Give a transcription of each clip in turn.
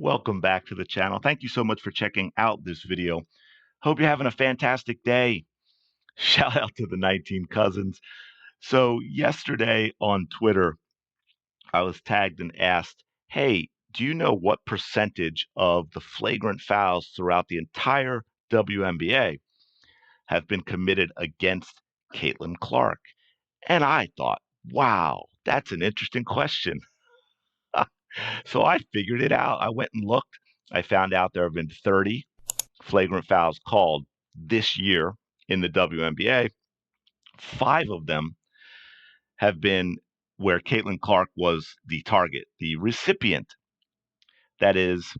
Welcome back to the channel. Thank you so much for checking out this video. Hope you're having a fantastic day. Shout out to the 19 cousins. So yesterday on Twitter, I was tagged and asked, hey, do you know what percentage of the flagrant fouls throughout the entire WNBA have been committed against Caitlin Clark? And I thought, wow, that's an interesting question. So I figured it out. I went and looked. I found out there have been 30 flagrant fouls called this year in the WNBA. 5 of them have been where Caitlin Clark was the target, the recipient. That is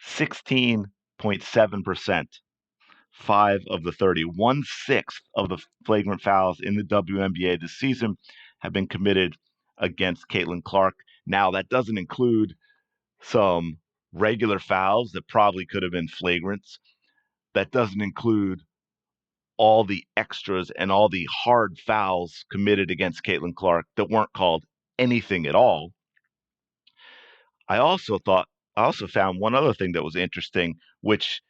16.7%. 5 of the 30, 1/6 of the flagrant fouls in the WNBA this season have been committed against Caitlin Clark. Now, that doesn't include some regular fouls that probably could have been flagrants. That doesn't include all the extras and all the hard fouls committed against Caitlin Clark that weren't called anything at all. I also found one other thing that was interesting, which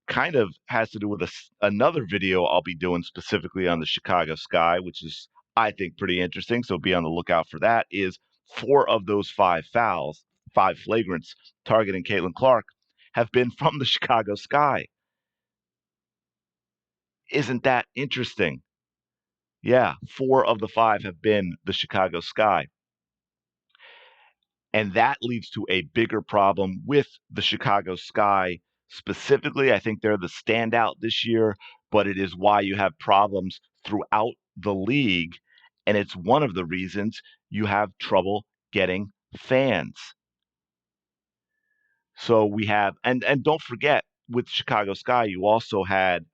kind of has to do with another video I'll be doing specifically on the Chicago Sky, which is, I think, pretty interesting. So be on the lookout for that. Is 4 of those 5 fouls, 5 flagrants targeting Caitlin Clark, have been from the Chicago Sky. Isn't that interesting? Yeah, 4 of the 5 have been the Chicago Sky. And that leads to a bigger problem with the Chicago Sky specifically. I think they're the standout this year, but it is why you have problems throughout the league. And it's one of the reasons you have trouble getting fans. So we have, and don't forget, with Chicago Sky, you also had,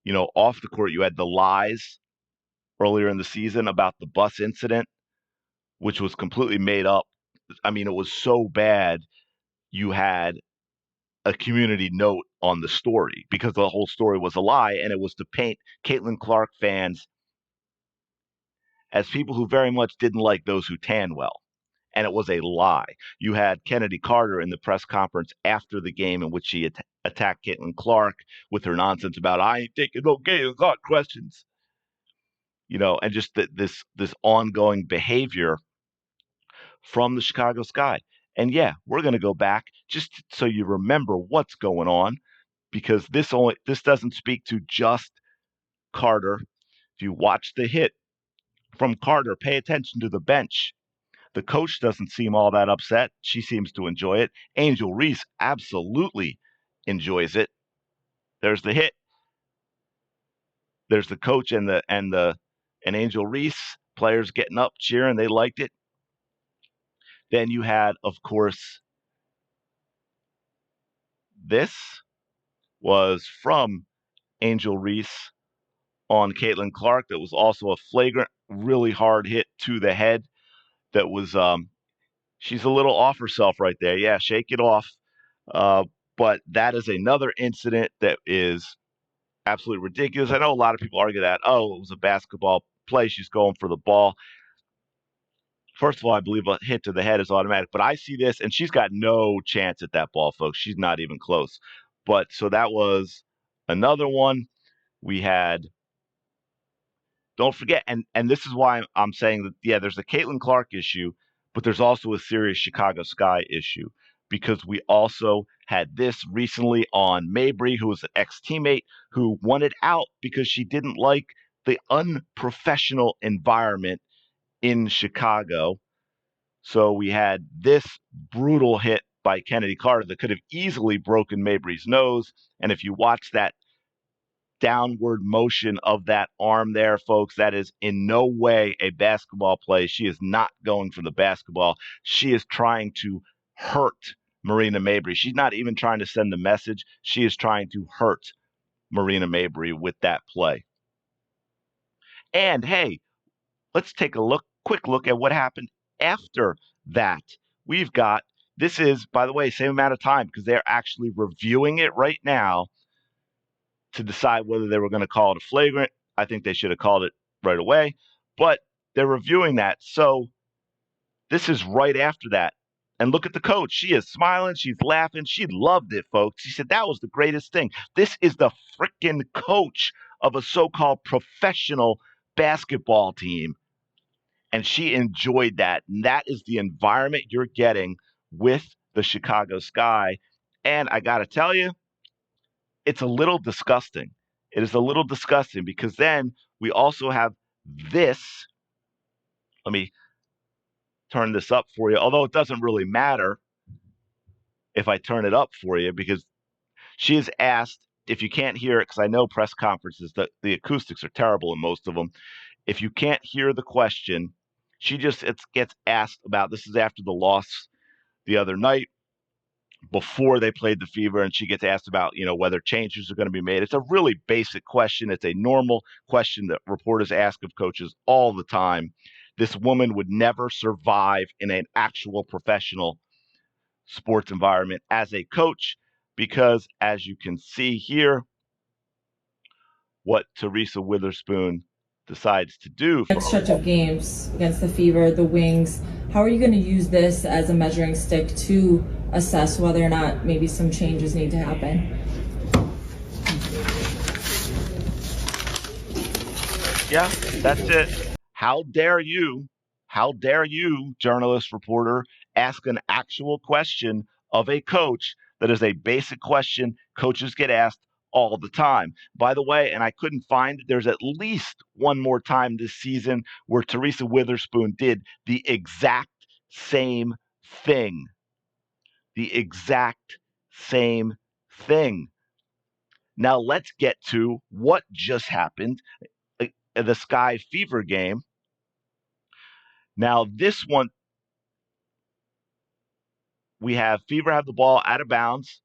off the court, you had the lies earlier in the season about the bus incident, which was completely made up. I mean, it was so bad, you had a community note on the story because the whole story was a lie, and it was to paint Caitlin Clark fans as people who very much didn't like those who tan well. And it was a lie. You had Kennedy Carter in the press conference after the game in which she attacked Caitlin Clark with her nonsense about, I ain't taking no Caitlin Clark questions. And just this ongoing behavior from the Chicago Sky. And yeah, we're going to go back just so you remember what's going on, because this doesn't speak to just Carter. If you watch the hit from Carter, pay attention to the bench. The coach doesn't seem all that upset. She seems to enjoy it. Angel Reese absolutely enjoys it. There's the hit. There's the coach and Angel Reese players getting up, cheering. They liked it. Then you had, of course, this was from Angel Reese on Caitlin Clark. That was also a flagrant, really hard hit to the head. That was, she's a little off herself right there. Yeah, shake it off. But that is another incident that is absolutely ridiculous. I know a lot of people argue that, oh, it was a basketball play. She's going for the ball. First of all, I believe a hit to the head is automatic, but I see this, and she's got no chance at that ball, folks. She's not even close. But so that was another one. We had, don't forget, and this is why I'm saying that, yeah, there's a Caitlin Clark issue, but there's also a serious Chicago Sky issue, because we also had this recently on Mabry, who was an ex-teammate who wanted out because she didn't like the unprofessional environment in Chicago. So we had this brutal hit by Kennedy Carter that could have easily broken Mabry's nose. And if you watch that downward motion of that arm there, folks, that is in no way a basketball play. She is not going for the basketball. She is trying to hurt Marina Mabry. She's not even trying to send the message. She is trying to hurt Marina Mabry with that play. And hey, let's take a quick look at what happened after that. We've got, this is, by the way, same amount of time, because they're actually reviewing it right now to decide whether they were going to call it a flagrant. I think they should have called it right away, but they're reviewing that. So this is right after that. And look at the coach. She is smiling. She's laughing. She loved it, folks. She said that was the greatest thing. This is the freaking coach of a so called professional basketball team. And she enjoyed that. And that is the environment you're getting with the Chicago Sky. And I got to tell you, it's a little disgusting. It is a little disgusting because then we also have this. Let me turn this up for you, although it doesn't really matter if I turn it up for you because she is asked if you can't hear it, because I know press conferences, the acoustics are terrible in most of them. If you can't hear the question, she just gets asked about this is after the loss the other night before they played the Fever, and she gets asked about, whether changes are going to be made. It's a really basic question. It's a normal question that reporters ask of coaches all the time. This woman would never survive in an actual professional sports environment as a coach because, as you can see here, what Teresa Witherspoon decides to do. Next stretch of games against the Fever, the Wings, how are you going to use this as a measuring stick to assess whether or not maybe some changes need to happen? Yeah, that's it. How dare you, journalist, reporter, ask an actual question of a coach that is a basic question coaches get asked all the time. By the way, and I couldn't find it, there's at least one more time this season where Teresa Witherspoon did the exact same thing. The exact same thing. Now let's get to what just happened. The Sky Fever game. Now this one, we have Fever have the ball out of bounds.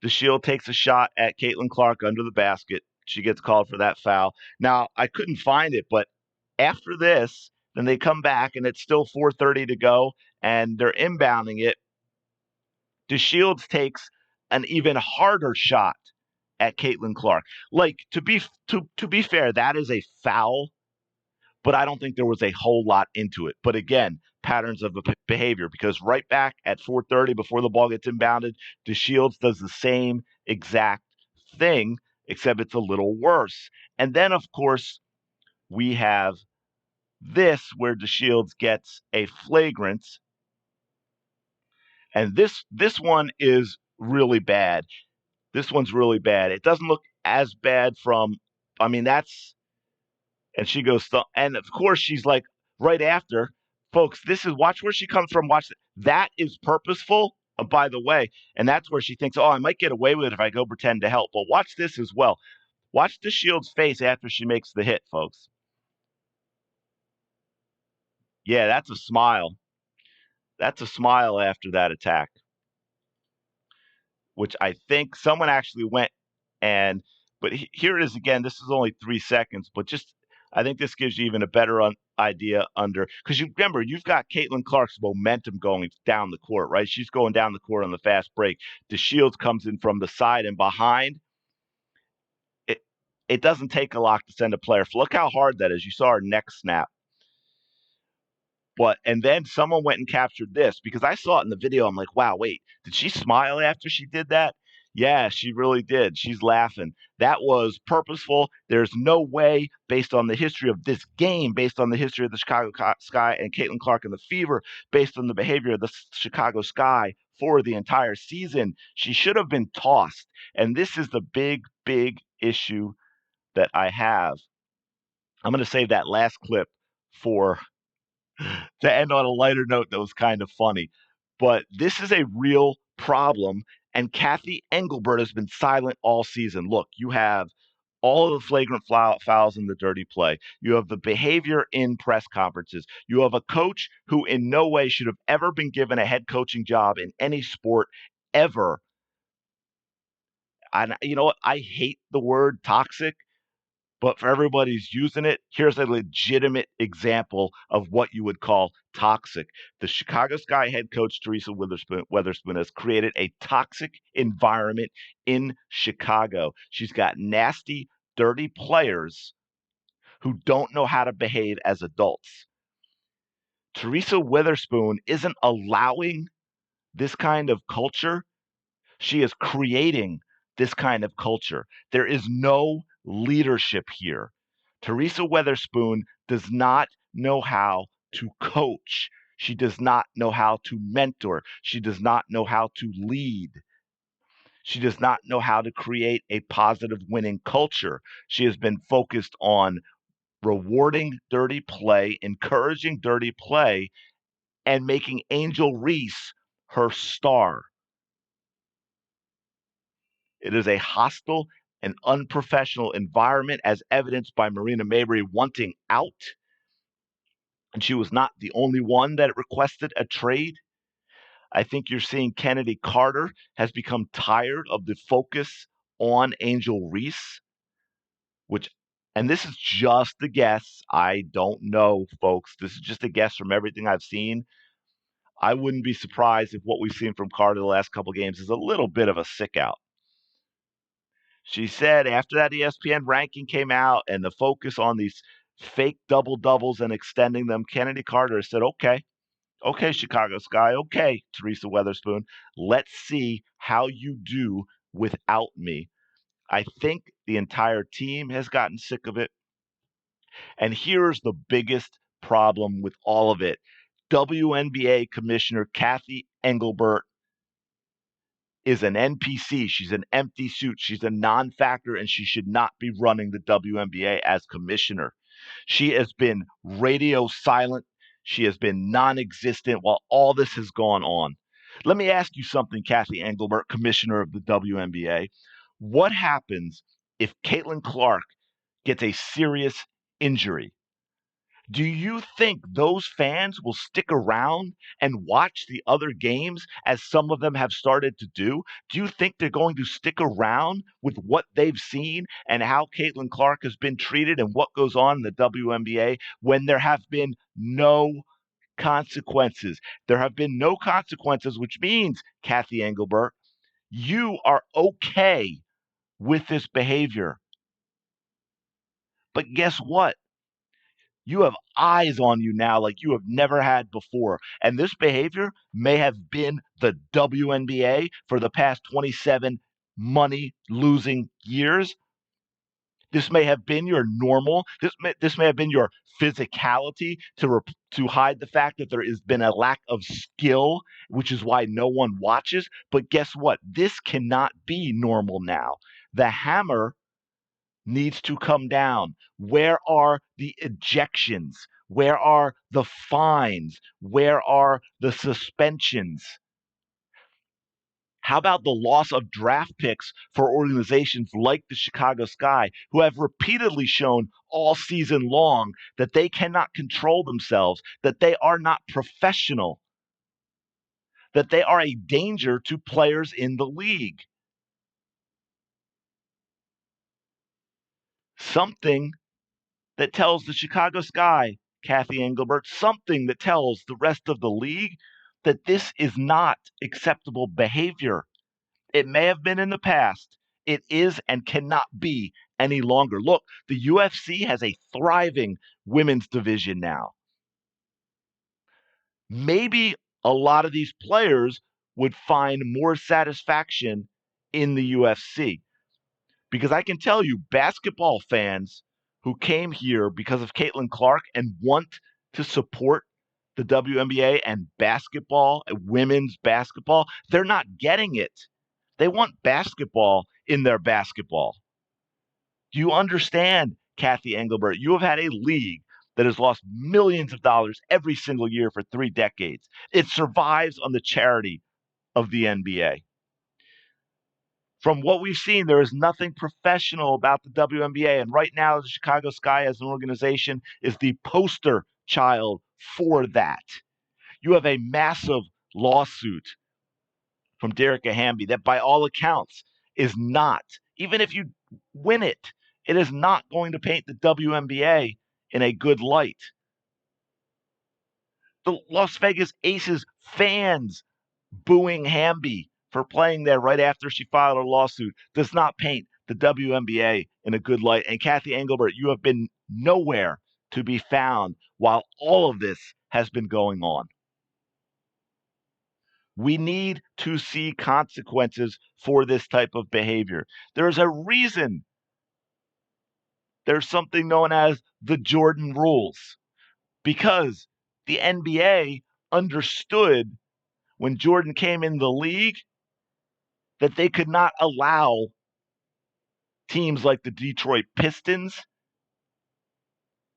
The Shield takes a shot at Caitlin Clark under the basket. She gets called for that foul. Now I couldn't find it, but after this, then they come back and it's still 4:30 to go, and they're inbounding it. DeShields takes an even harder shot at Caitlin Clark. Like to be fair, that is a foul, but I don't think there was a whole lot into it. But again, patterns of behavior because right back at 4:30 before the ball gets inbounded, DeShields does the same exact thing, except it's a little worse. And then, of course, we have this where DeShields gets a flagrant, and this one is really bad. This one's really bad. It doesn't look as bad from. I mean, that's and she goes, and of course she's like, right after, folks, this is watch where she comes from. Watch that is purposeful, by the way, and that's where she thinks, oh, I might get away with it if I go pretend to help. But watch this as well. Watch the Shield's face after she makes the hit, folks. Yeah, that's a smile. That's a smile after that attack, which I think someone actually went and. But here it is again. This is only 3 seconds, but just I think this gives you even a better idea under because you remember you've got Caitlin Clark's momentum going down the court, right? She's going down the court on the fast break. DeShields comes in from the side and behind. It it doesn't take a lot to send a player. Look how hard that is. You saw her neck snap. But and then someone went and captured this because I saw it in the video. I'm like, wow, wait, did she smile after she did that? Yeah, she really did. She's laughing. That was purposeful. There's no way, based on the history of this game, based on the history of the Chicago Sky and Caitlin Clark and the Fever, based on the behavior of the Chicago Sky for the entire season, she should have been tossed. And this is the big, big issue that I have. I'm going to save that last clip for to end on a lighter note that was kind of funny. But this is a real problem. And Kathy Engelbert has been silent all season. Look, you have all of the flagrant fouls in the dirty play. You have the behavior in press conferences. You have a coach who in no way should have ever been given a head coaching job in any sport ever. And you know what? I hate the word toxic, but for everybody who's using it, here's a legitimate example of what you would call toxic. The Chicago Sky head coach, Teresa Witherspoon, has created a toxic environment in Chicago. She's got nasty, dirty players who don't know how to behave as adults. Teresa Witherspoon isn't allowing this kind of culture. She is creating this kind of culture. There is no leadership here. Teresa Witherspoon does not know how to coach. She does not know how to mentor. She does not know how to lead. She does not know how to create a positive winning culture. She has been focused on rewarding dirty play, encouraging dirty play, and making Angel Reese her star. It is a hostile and unprofessional environment, as evidenced by Marina Mabrey wanting out. And she was not the only one that requested a trade. I think you're seeing Kennedy Carter has become tired of the focus on Angel Reese, which, and this is just a guess. I don't know, folks. This is just a guess from everything I've seen. I wouldn't be surprised if what we've seen from Carter the last couple games is a little bit of a sick out. She said after that ESPN ranking came out and the focus on these fake double doubles and extending them, Kennedy Carter said, okay, Chicago Sky, okay, Teresa Weatherspoon, let's see how you do without me. I think the entire team has gotten sick of it. And here's the biggest problem with all of it. WNBA Commissioner Kathy Engelbert is an NPC. She's an empty suit. She's a non-factor, and she should not be running the WNBA as commissioner. She has been radio silent. She has been non-existent while all this has gone on. Let me ask you something, Kathy Engelbert, commissioner of the WNBA. What happens if Caitlin Clark gets a serious injury? Do you think those fans will stick around and watch the other games as some of them have started to do? Do you think they're going to stick around with what they've seen and how Caitlin Clark has been treated and what goes on in the WNBA when there have been no consequences? There have been no consequences, which means, Kathy Engelbert, you are okay with this behavior. But guess what? You have eyes on you now like you have never had before. And this behavior may have been the WNBA for the past 27 money losing years. This may have been your normal. This may have been your physicality to hide the fact that there has been a lack of skill, which is why no one watches. But guess what? This cannot be normal now. The hammer needs to come down. Where are the ejections? Where are the fines? Where are the suspensions? How about the loss of draft picks for organizations like the Chicago Sky, who have repeatedly shown all season long that they cannot control themselves, that they are not professional, that they are a danger to players in the league? Something that tells the Chicago Sky, Kathy Engelbert, something that tells the rest of the league that this is not acceptable behavior. It may have been in the past. It is and cannot be any longer. Look, the UFC has a thriving women's division now. Maybe a lot of these players would find more satisfaction in the UFC. Because I can tell you, basketball fans who came here because of Caitlin Clark and want to support the WNBA and basketball, women's basketball, they're not getting it. They want basketball in their basketball. Do you understand, Kathy Engelbert? You have had a league that has lost millions of dollars every single year for 3 decades. It survives on the charity of the NBA. From what we've seen, there is nothing professional about the WNBA. And right now, the Chicago Sky as an organization is the poster child for that. You have a massive lawsuit from Derica Hamby that, by all accounts, is not, even if you win it, it is not going to paint the WNBA in a good light. The Las Vegas Aces fans booing Hamby for playing there right after she filed a lawsuit does not paint the WNBA in a good light. And Kathy Engelbert, you have been nowhere to be found while all of this has been going on. We need to see consequences for this type of behavior. There's a reason there's something known as the Jordan rules, because the NBA understood when Jordan came in the league that they could not allow teams like the Detroit Pistons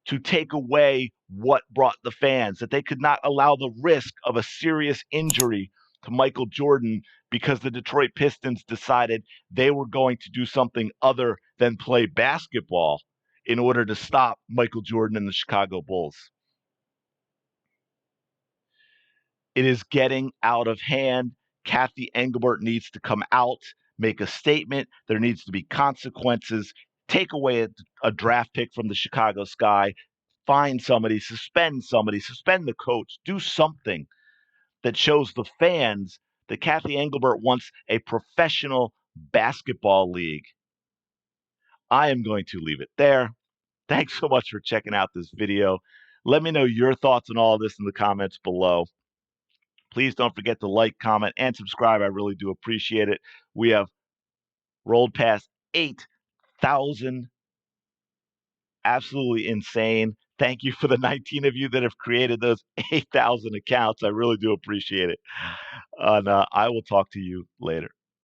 to take away what brought the fans, that they could not allow the risk of a serious injury to Michael Jordan because the Detroit Pistons decided they were going to do something other than play basketball in order to stop Michael Jordan and the Chicago Bulls. It is getting out of hand. Kathy Engelbert needs to come out, make a statement. There needs to be consequences. Take away a draft pick from the Chicago Sky, find somebody, suspend the coach, do something that shows the fans that Kathy Engelbert wants a professional basketball league. I am going to leave it there. Thanks so much for checking out this video. Let me know your thoughts on all this in the comments below. Please don't forget to like, comment, and subscribe. I really do appreciate it. We have rolled past 8,000. Absolutely insane. Thank you for the 19 of you that have created those 8,000 accounts. I really do appreciate it. And I will talk to you later.